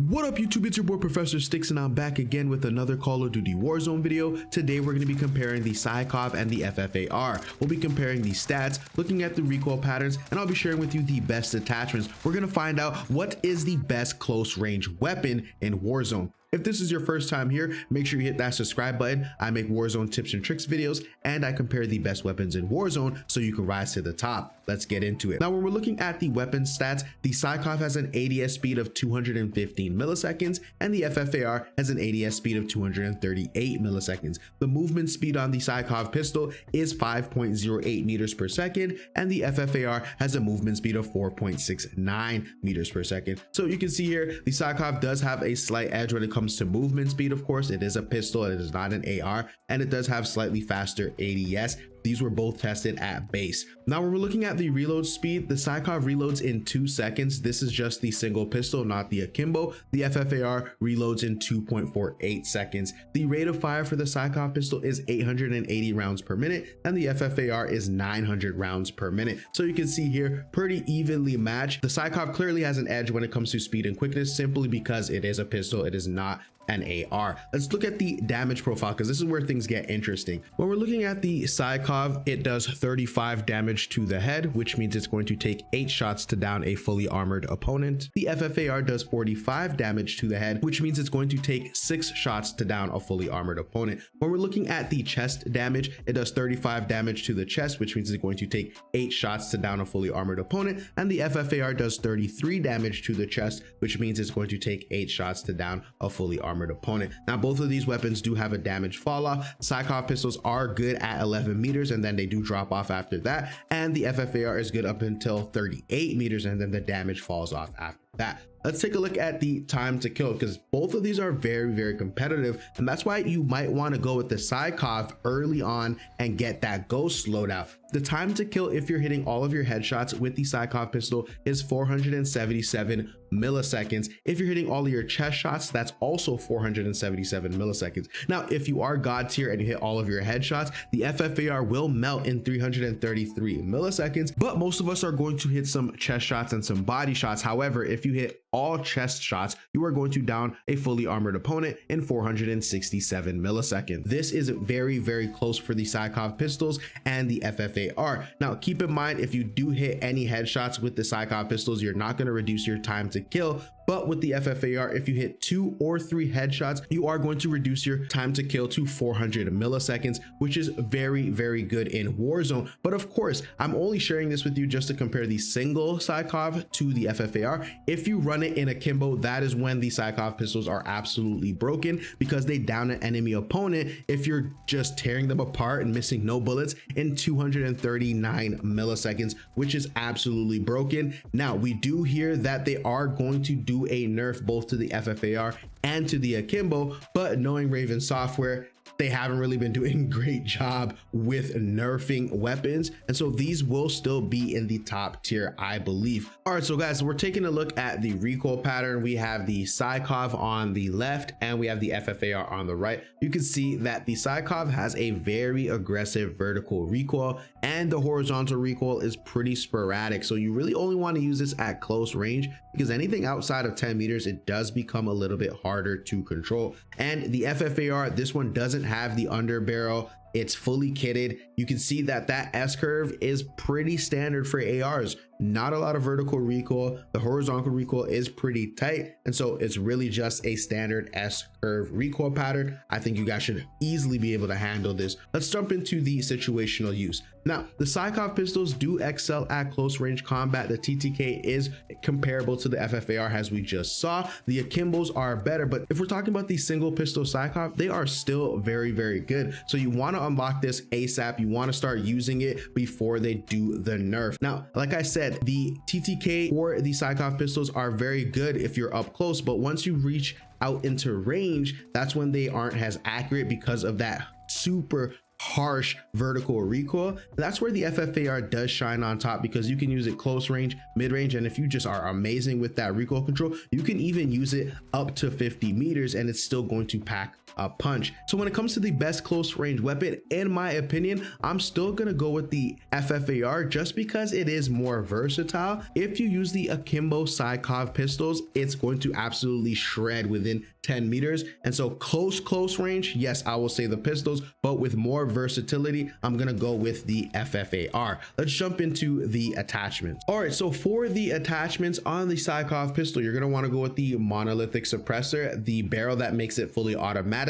What up YouTube, it's your boy ProfessorStix and I'm back again with another Call of Duty Warzone video. Today we're going to be comparing the SYKOV and the FFAR. We'll be comparing the stats, looking at the recoil patterns, and I'll be sharing with you the best attachments. We're going to find out what is the best close range weapon in Warzone. If this is your first time here, make sure you hit that subscribe button. I make Warzone tips and tricks videos and I compare the best weapons in Warzone so you can rise to the top. Let's get into it. Now, when we're looking at the weapon stats, the SYKOV has an ADS speed of 215 milliseconds and the FFAR has an ADS speed of 238 milliseconds. The movement speed on the SYKOV pistol is 5.08 meters per second and the FFAR has a movement speed of 4.69 meters per second. So you can see here, the SYKOV does have a slight edge when it comes to movement speed. Of course, it is a pistol, it is not an AR, and it does have slightly faster ADS. These were both tested at base. Now, when we're looking at the reload speed, the SYKOV reloads in 2 seconds. This is just the single pistol, not the akimbo. The FFAR reloads in 2.48 seconds. The rate of fire for the SYKOV pistol is 880 rounds per minute, and the FFAR is 900 rounds per minute. So you can see here, pretty evenly matched. The SYKOV clearly has an edge when it comes to speed and quickness, simply because it is a pistol, it is not an AR. Let's look at the damage profile because this is where things get interesting. When we're looking at the SYKOV, it does 35 damage to the head, which means it's going to take 8 shots to down a fully armored opponent. The FFAR does 45 damage to the head, which means it's going to take 6 shots to down a fully armored opponent. When we're looking at the chest damage, it does 35 damage to the chest, which means it's going to take 8 shots to down a fully armored opponent. And the FFAR does 33 damage to the chest, which means it's going to take 8 shots to down a fully armored opponent. Now, both of these weapons do have a damage fall off. SYKOV pistols are good at 11 meters and then they do drop off after that, and the FFAR is good up until 38 meters and then the damage falls off after that. Let's take a look at the time to kill because both of these are very competitive, and that's why you might want to go with the SYKOV early on and get that ghost loadout. The time to kill if you're hitting all of your headshots with the SYKOV pistol is 477 milliseconds. If you're hitting all of your chest shots, that's also 477 milliseconds. Now, if you are God tier and you hit all of your headshots, the FFAR will melt in 333 milliseconds, but most of us are going to hit some chest shots and some body shots. However, if you hit all chest shots, you are going to down a fully armored opponent in 467 milliseconds. This is very close for the SYKOV pistols and the FFAR. Now, keep in mind, if you do hit any headshots with the SYKOV pistols, you're not going to reduce your time to kill. But with the FFAR, if you hit 2 or 3 headshots, you are going to reduce your time to kill to 400 milliseconds, which is very good in Warzone. But of course, I'm only sharing this with you just to compare the single SYKOV to the FFAR. If you run it in akimbo, that is when the SYKOV pistols are absolutely broken because they down an enemy opponent if you're just tearing them apart and missing no bullets in 239 milliseconds, which is absolutely broken. Now, we do hear that they are going to do a nerf both to the FFAR and to the akimbo, but knowing Raven Software, they haven't really been doing a great job with nerfing weapons, and so these will still be in the top tier, I believe. All right, so guys, we're taking a look at the recoil pattern. We have the SYKOV on the left and we have the FFAR on the right. You can see that the SYKOV has a very aggressive vertical recoil and the horizontal recoil is pretty sporadic, so you really only want to use this at close range because anything outside of 10 meters, it does become a little bit harder to control. And the FFAR, this one doesn't have the underbarrel. It's fully kitted. You can see that that S curve is pretty standard for ARs. Not a lot of vertical recoil. The horizontal recoil is pretty tight, and so it's really just a standard S curve recoil pattern. I think you guys should easily be able to handle this. Let's jump into the situational use. Now, the SYKOV pistols do excel at close range combat. The TTK is comparable to the FFAR as we just saw. The akimbos are better, but if we're talking about the single pistol SYKOV, they are still very good. So you want to unlock this ASAP. You want to start using it before they do the nerf. Now, like I said, the TTK for the SYKOV pistols are very good if you're up close, but once you reach out into range, that's when they aren't as accurate because of that super harsh vertical recoil. That's where the FFAR does shine on top, because you can use it close range, mid range, and if you just are amazing with that recoil control, you can even use it up to 50 meters and it's still going to pack a punch. So when it comes to the best close range weapon, in my opinion, I'm still gonna go with the FFAR just because it is more versatile. If you use the akimbo SYKOV pistols, it's going to absolutely shred within 10 meters. And so close range, yes, I will say the pistols, but with more versatility, I'm gonna go with the FFAR. Let's jump into the attachments. All right, so for the attachments on the SYKOV pistol, you're gonna wanna go with the monolithic suppressor, the barrel that makes it fully automatic,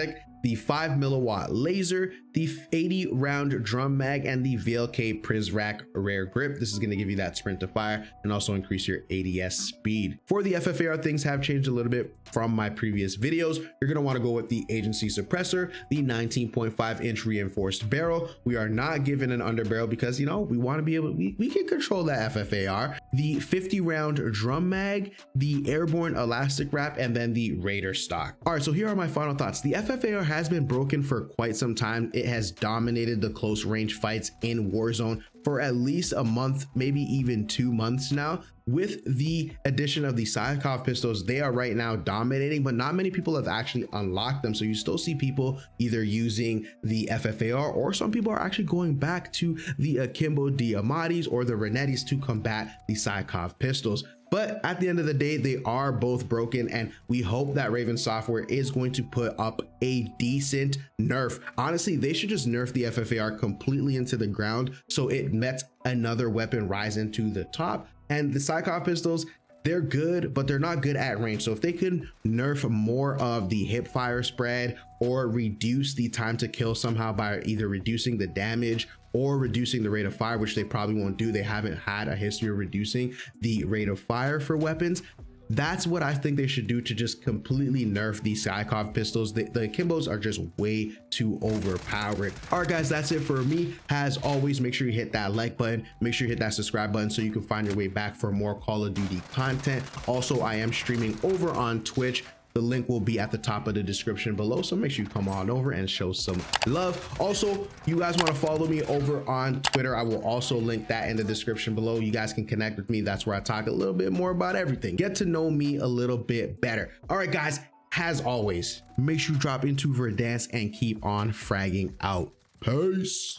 the 5 milliwatt laser, the 80 round drum mag, and the VLK Prizrak rare grip. This is going to give you that sprint to fire and also increase your ADS speed. For the FFAR, things have changed a little bit from my previous videos. You're going to want to go with the agency suppressor, the 19.5 inch reinforced barrel. We are not given an underbarrel because, you know, we want to be able, we can control that FFAR, the 50 round drum mag, the airborne elastic wrap, and then the Raider stock. All right, so here are my final thoughts. The FFAR has been broken for quite some time. It has dominated the close range fights in Warzone for at least a month, maybe even 2 months now. With the addition of the SYKOV pistols, they are right now dominating, but not many people have actually unlocked them. So you still see people either using the FFAR, or some people are actually going back to the Akimbo Diamatis or the Renettis to combat the SYKOV pistols. But at the end of the day, they are both broken, and we hope that Raven Software is going to put up a decent nerf. Honestly, they should just nerf the FFAR completely into the ground so it lets another weapon rise into the top. And the SYKOV pistols, they're good, but they're not good at range. So if they could nerf more of the hip fire spread or reduce the time to kill somehow by either reducing the damage or reducing the rate of fire, which they probably won't do. They haven't had a history of reducing the rate of fire for weapons. That's what I think they should do to just completely nerf these SYKOV pistols. The Akimbos are just way too overpowered. All right, guys, that's it for me. As always, make sure you hit that like button. Make sure you hit that subscribe button so you can find your way back for more Call of Duty content. Also, I am streaming over on Twitch. The link will be at the top of the description below, so make sure you come on over and show some love. Also, you guys want to follow me over on Twitter, I will also link that in the description below. You guys can connect with me. That's where I talk a little bit more about everything. Get to know me a little bit better. All right, guys, as always, make sure you drop into Verdansk and keep on fragging out. Peace.